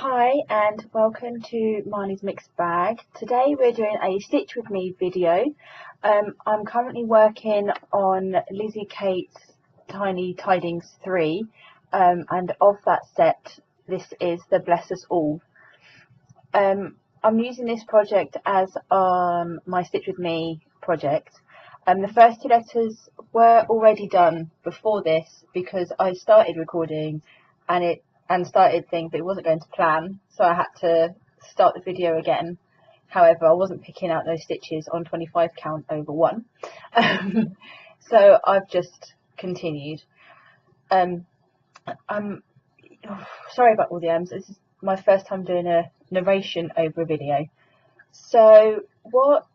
Hi and welcome to Marnie's Mixed Bag. Today we're doing a Stitch With Me video. I'm currently working on Lizzie Kate's Tiny Tidings 3 and of that set this is the Bless Us All. I'm using this project as my Stitch With Me project. The first two letters were already done before this because I started recording and started things, but it wasn't going to plan, so I had to start the video again. However, I wasn't picking out those stitches on 25 count over 1, so I've just continued. I'm sorry about all the ums. This is my first time doing a narration over a video. So what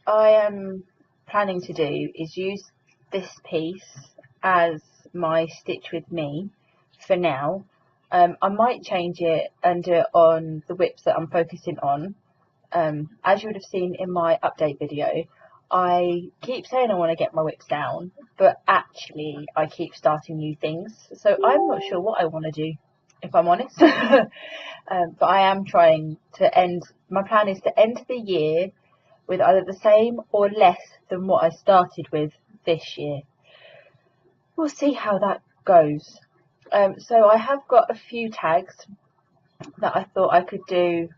I am planning to do is use this piece as my Stitch With Me for now. I might change it and do it on the whips that I'm focusing on. As you would have seen in my update video, I keep saying I want to get my whips down, but actually I keep starting new things, so I'm not sure what I want to do, if I'm honest. But I am trying to end, my plan is to end the year with either the same or less than what I started with this year. We'll see how that goes. So I have got a few tags that I thought I could do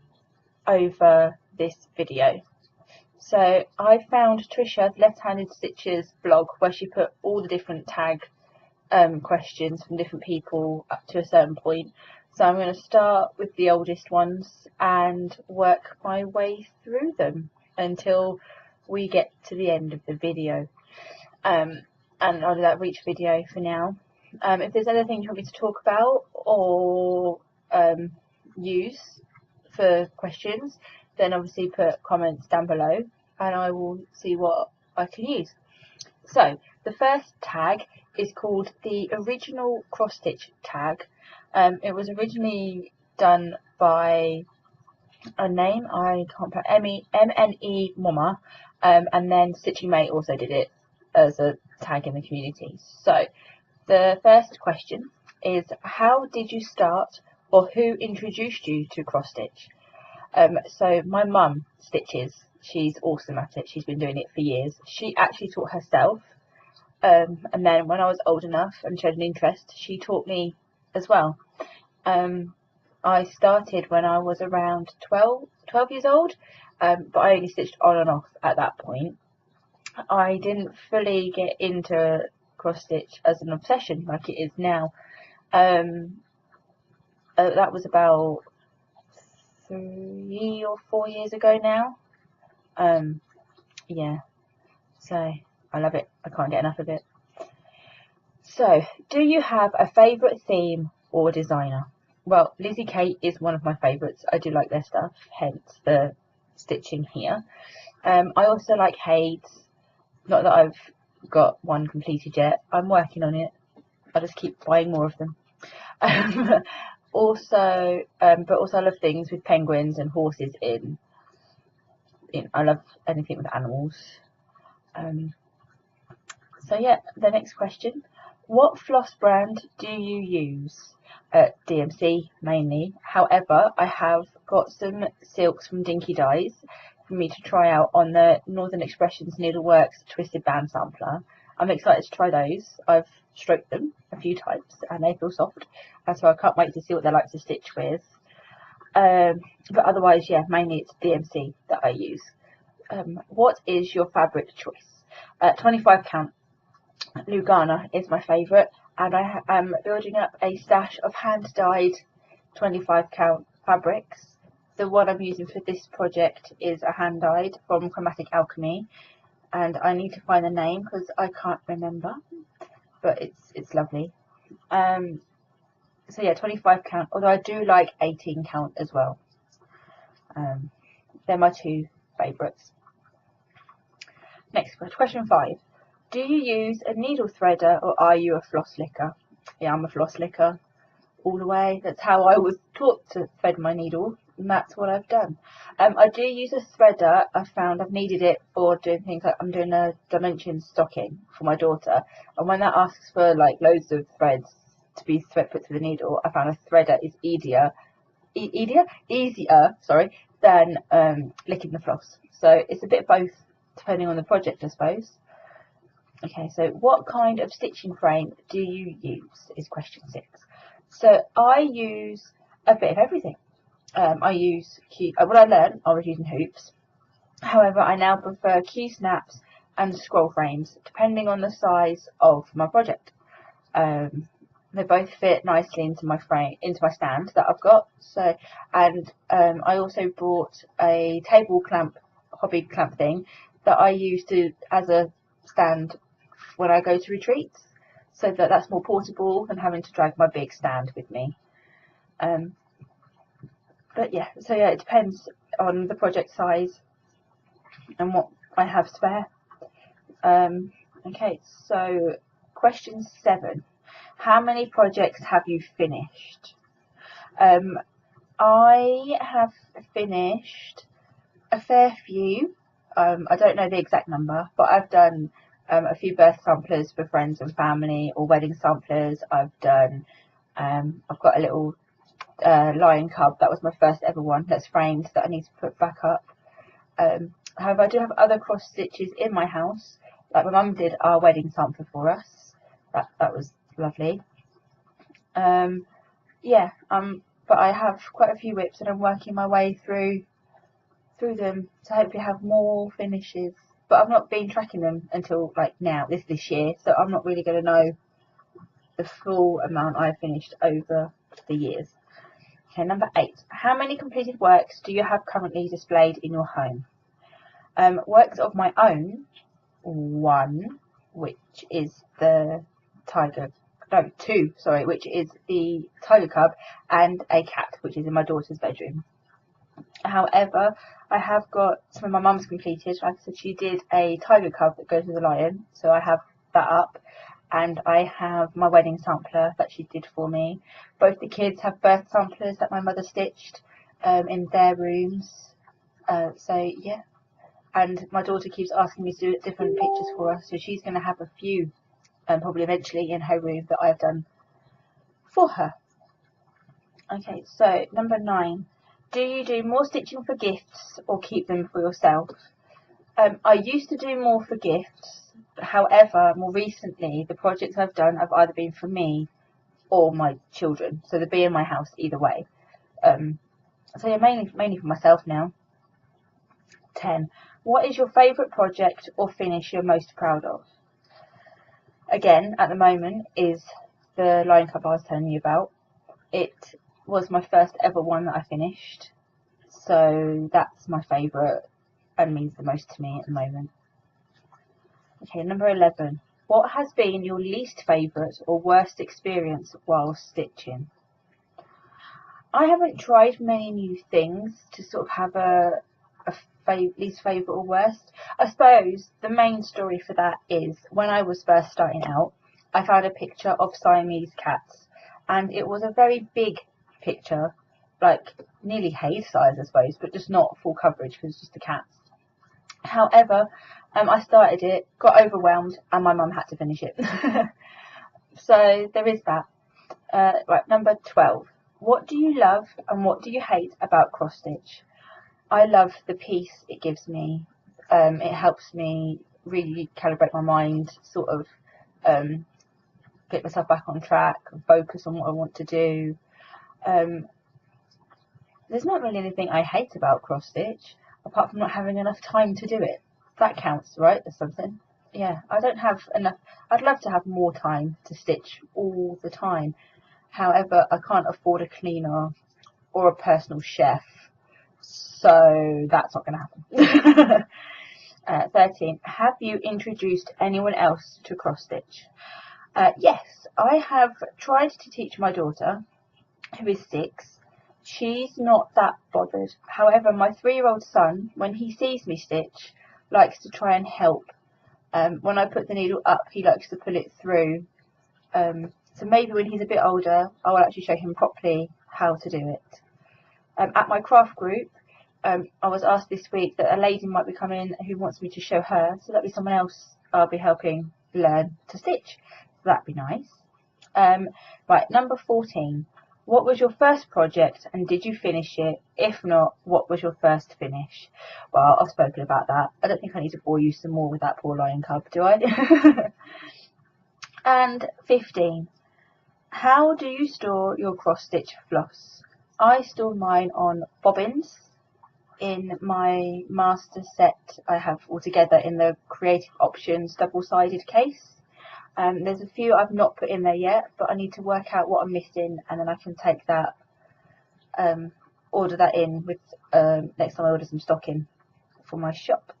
over this video. So I found Trisha's Left-Handed Stitches blog where she put all the different tag questions from different people up to a certain point. So I'm going to start with the oldest ones and work my way through them until we get to the end of the video. And I'll do that for each video for now. If there's anything you want me to talk about or use for questions, then obviously put comments down below and I will see what I can use. So the first tag is called the Original Cross Stitch tag. It was originally done by a name, I can't put MNE Mama, and then Stitching Mate also did it as a tag in the community. So the first question is, how did you start or who introduced you to cross stitch? So my mum stitches, she's awesome at it, she's been doing it for years. She actually taught herself, and then when I was old enough and showed an interest, she taught me as well. I started when I was around 12 years old, but I only stitched on and off at that point. I didn't fully get into cross stitch as an obsession like it is now. That was about 3 or 4 years ago now. Yeah, so I love it, I can't get enough of it. So do you have a favourite theme or designer? Well, Lizzie Kate is one of my favourites. I do like their stuff, hence the stitching here. I also like Hayes, not that I've got one completed yet, I'm working on it, I just keep buying more of them. But also I love things with penguins and horses in. I love anything with animals. So yeah, the next question, what floss brand do you use? DMC mainly, however I have got some silks from Dinky Dyes for me to try out on the Northern Expressions Needleworks Twisted Band Sampler. I'm excited to try those. I've stroked them a few times and they feel soft, and so I can't wait to see what they're like to stitch with. But otherwise, yeah, mainly it's DMC that I use. What is your fabric choice? 25 count Lugana is my favourite, and I am building up a stash of hand-dyed 25 count fabrics. The one I'm using for this project is a hand-dyed from Chromatic Alchemy, and I need to find the name because I can't remember, but it's lovely. So yeah, 25 count, although I do like 18 count as well. They're my two favourites. Next question 5. Do you use a needle threader or are you a floss licker? Yeah, I'm a floss licker all the way. That's how I was taught to thread my needle, and that's what I've done. I do use a threader. I found I've needed it for doing things like I'm doing a dimension stocking for my daughter, and when that asks for like loads of threads to be put through the needle, I found a threader is easier easier, sorry, than licking the floss. So it's a bit of both, depending on the project, I suppose. Okay, so what kind of stitching frame do you use is question 6. So I use a bit of everything. I use what I learned, I was using hoops. However, I now prefer Q-snaps and scroll frames, depending on the size of my project. They both fit nicely into my stand that I've got. So, and I also bought a table clamp, hobby clamp thing that I use as a stand when I go to retreats, so that's more portable than having to drag my big stand with me. But yeah, so yeah, it depends on the project size and what I have spare. Okay, so question 7. How many projects have you finished? I have finished a fair few. I don't know the exact number, but I've done a few birth samplers for friends and family, or wedding samplers. I've done, I've got a little lion cub. That was my first ever one that's framed that I need to put back up. However, I do have other cross stitches in my house. Like my mum did our wedding sampler for us. That was lovely. Yeah, but I have quite a few whips, and I'm working my way through them to hopefully have more finishes. But I've not been tracking them until like now, this year, so I'm not really going to know the full amount I've finished over the years. Okay, number 8. How many completed works do you have currently displayed in your home? Works of my own, 1, which is the which is the tiger cub, and a cat, which is in my daughter's bedroom. However, I have got some of my mum's completed. Like I said, she did a tiger cub that goes with a lion, so I have that up. And I have my wedding sampler that she did for me. Both the kids have birth samplers that my mother stitched in their rooms. So yeah, and my daughter keeps asking me to do different pictures for her, so she's going to have a few probably eventually in her room that I've done for her. Okay, so number 9. Do you do more stitching for gifts or keep them for yourself? I used to do more for gifts. However, more recently, the projects I've done have either been for me or my children, so they'll be in my house either way. So yeah, mainly for myself now. 10. What is your favourite project or finish you're most proud of? Again, at the moment, is the lion cub I was telling you about. It was my first ever one that I finished, so that's my favourite and means the most to me at the moment. Okay, number 11. What has been your least favourite or worst experience while stitching? I haven't tried many new things to sort of have a least favourite or worst. I suppose the main story for that is when I was first starting out, I found a picture of Siamese cats, and it was a very big picture, like nearly Hayes size I suppose, but just not full coverage because it's just the cats. However, I started it, got overwhelmed, and my mum had to finish it. So there is that. Right, number 12. What do you love and what do you hate about cross stitch? I love the peace it gives me. It helps me really calibrate my mind, sort of get myself back on track and focus on what I want to do. There's not really anything I hate about cross stitch, apart from not having enough time to do it. That counts, right? That's something. Yeah, I don't have enough. I'd love to have more time to stitch all the time. However, I can't afford a cleaner or a personal chef, so that's not going to happen. 13. Have you introduced anyone else to cross stitch? Yes, I have tried to teach my daughter, who is 6. She's not that bothered. However, my 3-year-old son, when he sees me stitch, likes to try and help. When I put the needle up, he likes to pull it through. So maybe when he's a bit older, I will actually show him properly how to do it. At my craft group, I was asked this week that a lady might be coming who wants me to show her, so that'll be someone else I'll be helping learn to stitch. So that'd be nice. Right, number 14. What was your first project and did you finish it? If not, what was your first finish? Well, I've spoken about that. I don't think I need to bore you some more with that poor lion cub, do I? And 15. How do you store your cross stitch floss? I store mine on bobbins. In my master set I have altogether in the Creative Options double-sided case. There's a few I've not put in there yet, but I need to work out what I'm missing, and then I can take that, order that in with next time I order some stocking for my shop.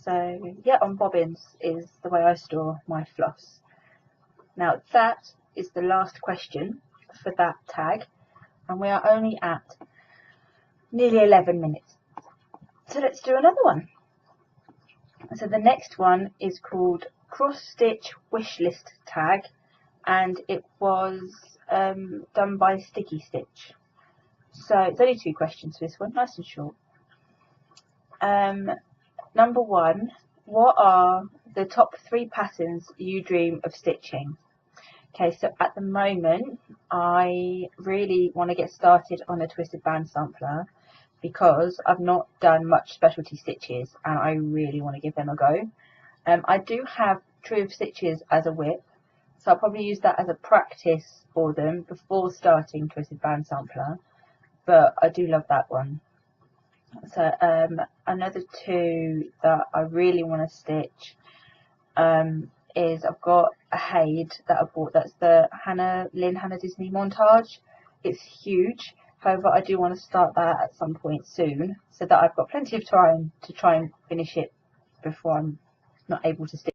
So yeah, on bobbins is the way I store my floss. Now that is the last question for that tag, and we are only at nearly 11 minutes. So let's do another one. So the next one is called Cross Stitch Wishlist Tag, and it was done by Sticky Stitch. So it's only 2 questions for this one, nice and short. Number 1, what are the top 3 patterns you dream of stitching? Okay, so at the moment I really want to get started on a twisted band sampler because I've not done much specialty stitches and I really want to give them a go. I do have True of Stitches as a whip, so I'll probably use that as a practice for them before starting Twisted Band Sampler, but I do love that one. So another 2 that I really want to stitch is I've got a Haid that I bought, that's the Hannah Disney montage. It's huge, however I do want to start that at some point soon so that I've got plenty of time to try and finish it before I'm not able to stitch.